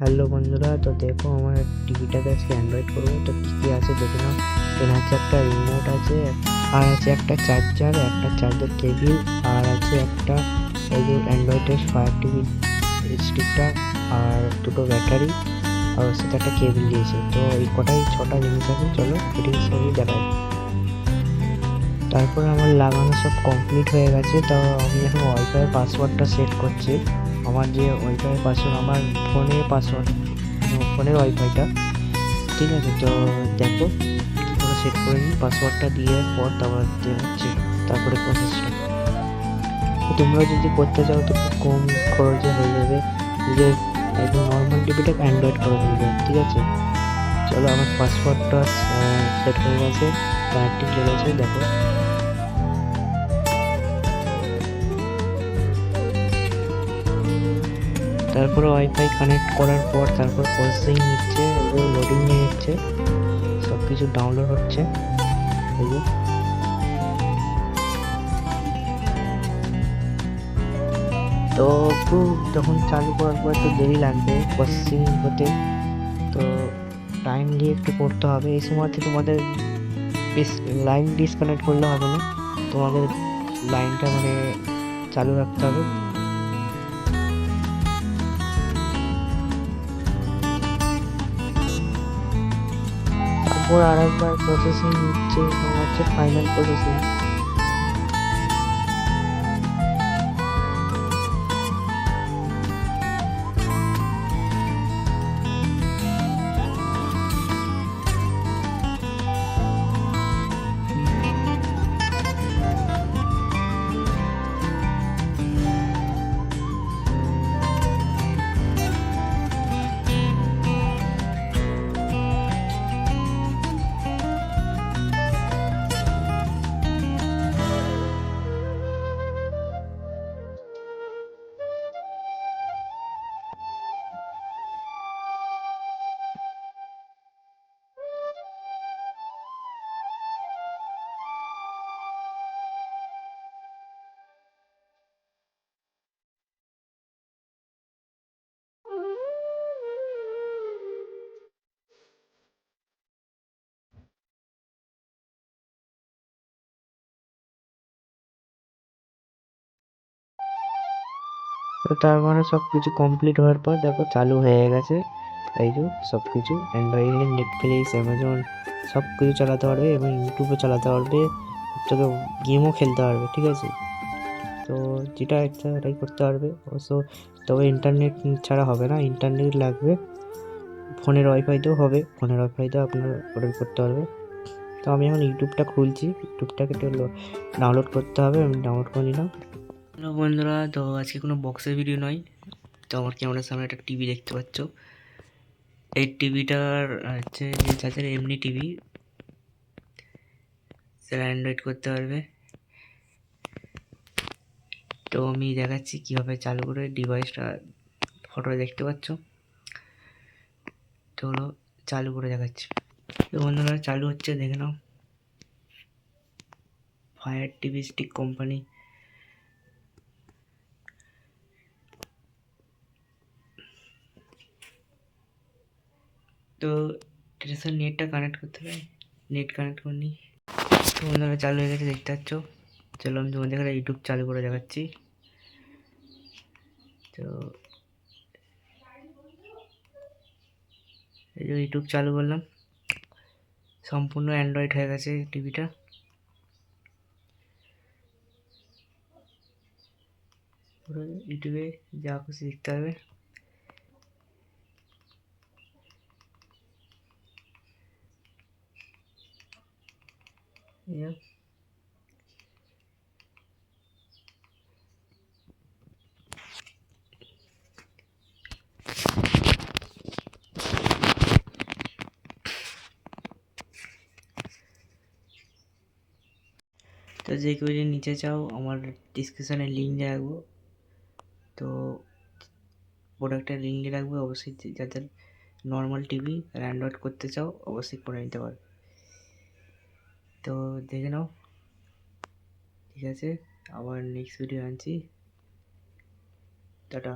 Hello বন্ধুরা, তো দেখো আমার টিভিটাকে আজকে অ্যান্ড্রয়েড করবো। তো কী কী আছে দেখে নাও। এখানে আছে একটা রিমোট আছে, আর আছে একটা চার্জার কেবিল, আর আছে একটা এই যে অ্যান্ড্রয়েডের ফায়ার টিভি স্টিকটা, আর দুটো ব্যাটারি, আর ওর সাথে একটা কেবিল দিয়েছে। তো এই কটাই 6টা জিনিস আছে। চলো ফিটিংস সবই দেখাই। তারপরে আমার লাগানো সব কমপ্লিট হয়ে গেছে। তো আমি এখন ওয়াইফাই পাসওয়ার্ডটা সেট করছি। আমার যে ওয়াইফাই পাসওয়ার্ড, আমার ফোনের পাসওয়ার্ড, ফোনের ওয়াইফাইটা, ঠিক আছে। তো দেখো কী করে সেট করে নিই। পাসওয়ার্ডটা দিয়ে পর তারপর হচ্ছে তারপরে প্রসেসটা। তোমরা যদি করতে চাও তো খুব কম খরচে হয়ে যাবে, যে একদম নর্মাল টিভিটাকে অ্যান্ড্রয়েড করে ফেলবে, ঠিক আছে। চলো আমার পাসওয়ার্ডটা সেট হয়ে গেছে, কানেক্টিং লেগেছে, দেখো। তারপরে ওয়াইফাই কানেক্ট করার পর তারপর প্রসেসিং নিচ্ছে, এগুলো লোডিং নিয়ে নিচ্ছে, সব কিছু ডাউনলোড হচ্ছে, এই যে। তো একটু যখন চালু করার পর একটু দেরি লাগবে প্রসেসিং হতে, তো টাইম দিয়ে একটু করতে হবে। এই সময়তে তোমাদের লাইন ডিসকানেক্ট করলে হবে না, তোমাদের লাইনটা মানে চালু রাখতে হবে। তারপর আর একবার প্রসেসিং হচ্ছে, তোমার হচ্ছে ফাইনাল প্রসেসিং। তো তার মানে সব কিছু কমপ্লিট হওয়ার পর দেখো চালু হয়ে গেছে। এই যে সব কিছু অ্যান্ড্রয়েডে নেটফ্লিক্স, অ্যামাজন সব কিছু চালাতে পারবে, এবং ইউটিউবও চালাতে পারবে, তোকে গেমও খেলতে পারবে, ঠিক আছে। তো যেটা ইচ্ছা এটাই করতে পারবে অবশ্য। তবে ইন্টারনেট ছাড়া হবে না, ইন্টারনেট লাগবে। ফোনের ওয়াইফাইতেও হবে, ফোনের ওয়াইফাইতেও আপনার অর্ডার করতে পারবে। তো আমি এখন ইউটিউবটা খুলছি, ইউটিউবটাকে একটু ডাউনলোড করতে হবে, আমি ডাউনলোড করে নিলাম। হ্যালো বন্ধুরা, তো আজকে কোনো বক্সের ভিডিও নয়। তো আমার ক্যামেরার সামনে একটা টিভি দেখতে পাচ্ছ। এই টিভিটার হচ্ছে যে যাদের এমনি টিভি, সেটা অ্যান্ড্রয়েড করতে পারবে। তো আমি দেখাচ্ছি কীভাবে চালু করে ডিভাইসটা, ফটো দেখতে পাচ্ছ। তো হলো চালু করে দেখাচ্ছি। তো বন্ধুরা চালু হচ্ছে, দেখে নাও। Fire TV stick company. তো এটার সাথে নেটটা কানেক্ট করতে হবে, নেট কানেক্ট করে নিই। তো বন্ধুরা চালু হয়ে গেছে, দেখতে পাচ্ছ। চলো আমি তোমাদের এখানে ইউটিউব চালু করে দেখাচ্ছি। তো এই যে ইউটিউব চালু করলাম, সম্পূর্ণ অ্যান্ড্রয়েড হয়ে গেছে টিভিটা। পুরো ইউটিউবে যা খুশি দেখতে হবে। তো যে কেউ যদি নিতে চাও, আমার ডিসক্রিপশানে লিঙ্ক দিয়ে রাখবো। তো প্রোডাক্টের লিঙ্ক দিয়ে রাখবো, অবশ্যই যাদের নর্মাল টিভি আর অ্যান্ড্রয়েড করতে চাও অবশ্যই করে নিতে পারো। তো দেখে নাও, ঠিক আছে। আবার নেক্সট ভিডিও আনছি, টাটা।